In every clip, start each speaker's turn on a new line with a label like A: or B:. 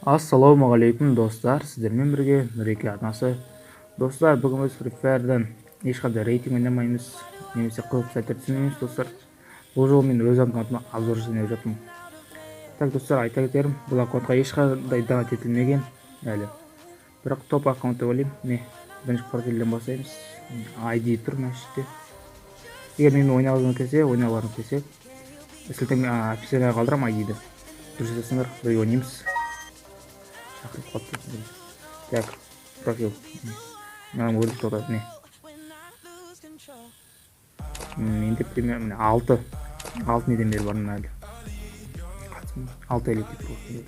A: Ассалаумағалейкум достар, сіздермен бірге Нұреке арнасы. Достар, бүгін біз Free Fire'дан ешқандай рейтинг ойнамаймыз, немесе қызықты сәттер түсінеміз достар. Бұл жолы мен өз аккаунтыма обзор жасап жатырмын. Так достар, айта кетерім, бұл аккаунтқа ешқандай донат етілмеген әлі. Бірақ топ аккаунт деп ойлаймын. Міне, бірінші профильден бастаймыз. ID тұр мына жерде. Егер мен ойнағыларың келсе, сілтеме описанияға қалдырамын ID-ді. Дұрыс жасасыңдар, бірге ойнаймыз. Шақырып қалыпты. Так, профил. Мынаны өліп тоқтады, не? Менде примерно 6 неден бері бар мына әлі. 6 элитный профил.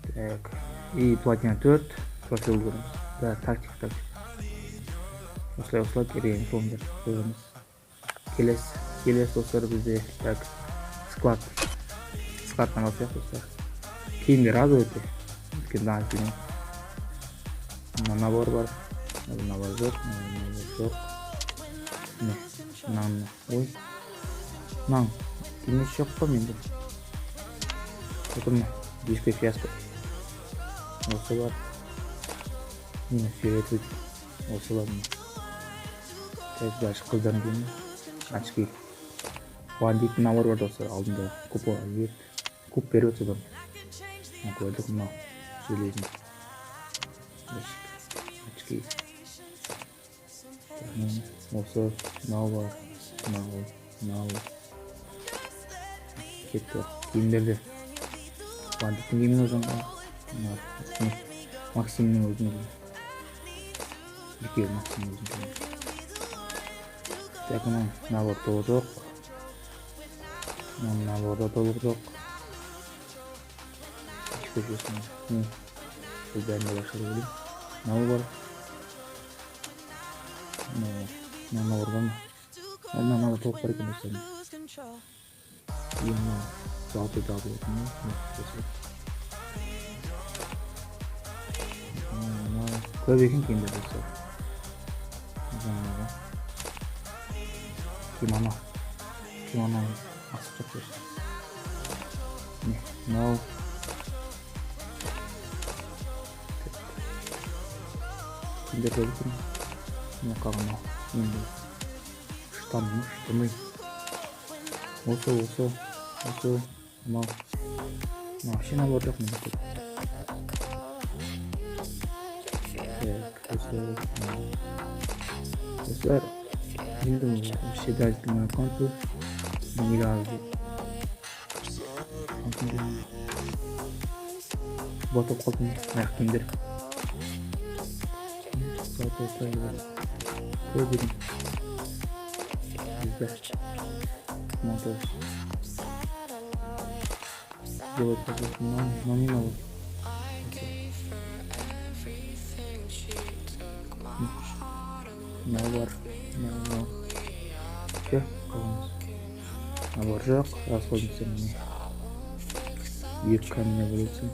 A: Так, и платина 4 профил көріңіз. Да, тактик. Осылай керейін соңында қойғаныз. Келес достар бізде. Так, складтан алсақ достар. Кейіндер аз өте. Өткен даңыз дейін. Набор бар. Набор жоқ. Не, мынаны. Ой. Мынаны. Келмес жоқ па менде. Отырма. Диско фиаско. Осы бар. Мені сүйрет өте. Осы бар. Так, дальше қыздарын дейін. Очки. Бандиттің набор бар достар. Алдында купа ет. Куп беріп өтсе бар. Көрдік мынау. Железін. Очки. Осы мынау бар. Мынау. Кетті. Киімдерде. Бандиттің киімін өзіңға. Максимнің өзіне. Екеуі Максимнің өзіне. Так, набор толық жоқ. Наборда толық жоқ. Көшесін. Бұл бәрінде башқары өлім. Набор бар. Набор бар ма? Набор толық бар екен достар. Ең жалпы өтін. Көп екен киімдер достар. Кимоно асып жоқ берсін. Мынау кімдер көп екен. Мына қағына енді штаны. Осы мынау вообще набор жоқ менде көп. Достар, bildim şeyden akıntı miraldi. Bota kaldım ayaktindir. Zaten koydum. Güzel. Montaj. Делать какой-то номинал. Набор. Все, қаламыз. Набор жоқ, расходница міне. Екі каменя бөлетсін.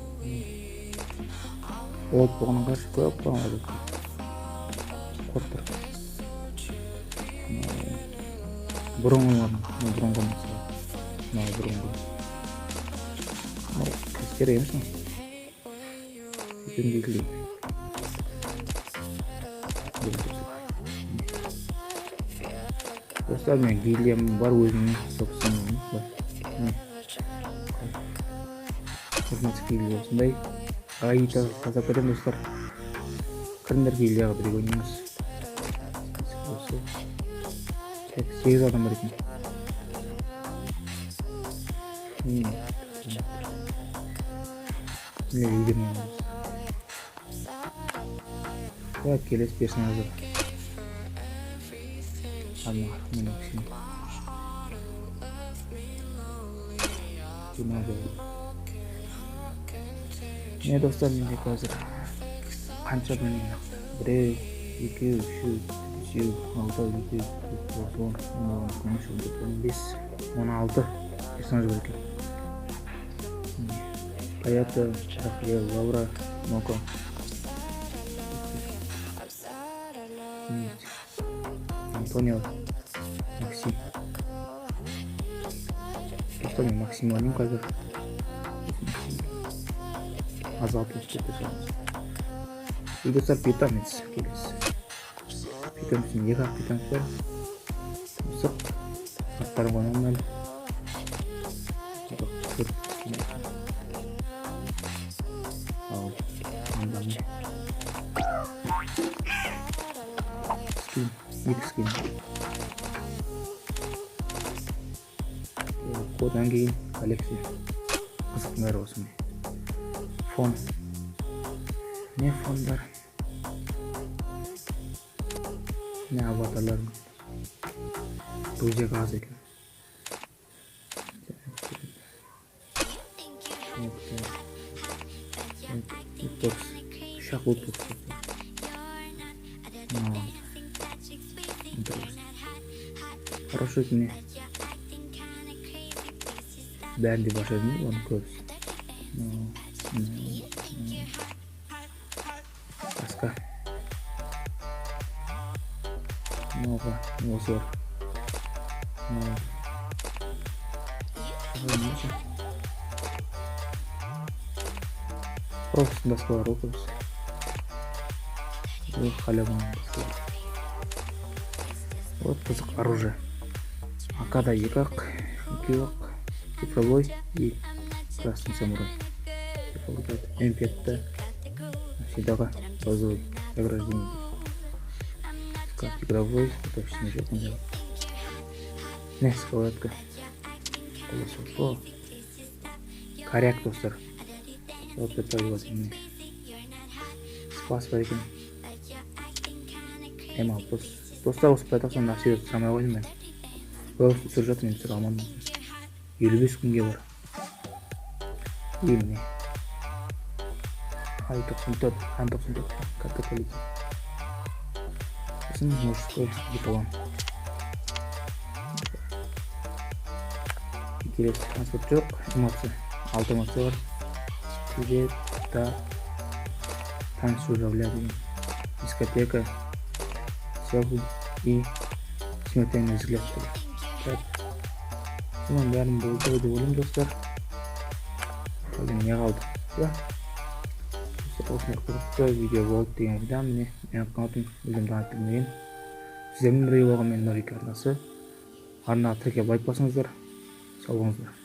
A: Олып болғанын қаршы көп қаламыз өткен. Қоттыр. Бұрынғы мысалы. Бұрынғы. Кәскер емесің. Бүтін белгілейді. Достар, мен гильям бар өзімнің собственным бар. Көрмесі гилья осындай. Айта қазақ берем достар. Кіріндер гильяға бірге ойнаймыз. Осы 8 адам бар екен. Так, келесі персонаждар. Не достар, менде қазір қанша білмеймін. 1, 2, 3, 4, 5, 6, 7, 8, 9, 16 персонаж бар екен. Аята, Рафаэл, Лаура, Моко. Антонио, Максим. Что мне Максим Ваним қазір? азалтылып кете саламыз. Достар, питомец келесі. Питомецтің екі ақ питомец бар. Мысық аттарын қоймамын. Ал андамын. Скин, екі скин. Одан кейін коллекция. Қызықтың бәрі осымен. Фон. Не фон бар? Ne avatarlar mı? Duyacak az ekan. Шахут. Хорошо не. Бәрінде баша едім, оны көбісі. Басқа. Много, осы бар. Просто басқа бар оқымыз. Халяван басқа бар. Вот қызық оружие. АК-да екі ақ, цифровой и красный самурай. М5-та всегда розовый награждение. Игровой, точно жоқ не делать. Не, сковородка. Колесо. Коряк, достар. Вот это вот мне. Спас бар екен. Ал достар, осы пайтақсан нәрсе сұрамай қойдым мен. Көбісі түсіріп жатыр, мен түсіре алмадым. 55 күнге бар. Или не. Ай 94, хан 94. Карта коллеги. Мужской диплом. Интересный транспорт жоқ, эмоция. 6 эмоция бар. Тебе да танцу жавляды. Дискотека. Селфи и смертельный взгляд. Бұның бәрін болды деп ойлаймын, достар. Қазір не қалды? Осындай қызықты видео болды деген ойдамын. Міне менің қанатым өзім танып білмеген. Сіздермен бірге болған мен Нұрик арнасы. Арнаға тіркеліп лайк басыңыздар. Сау болыңыздар.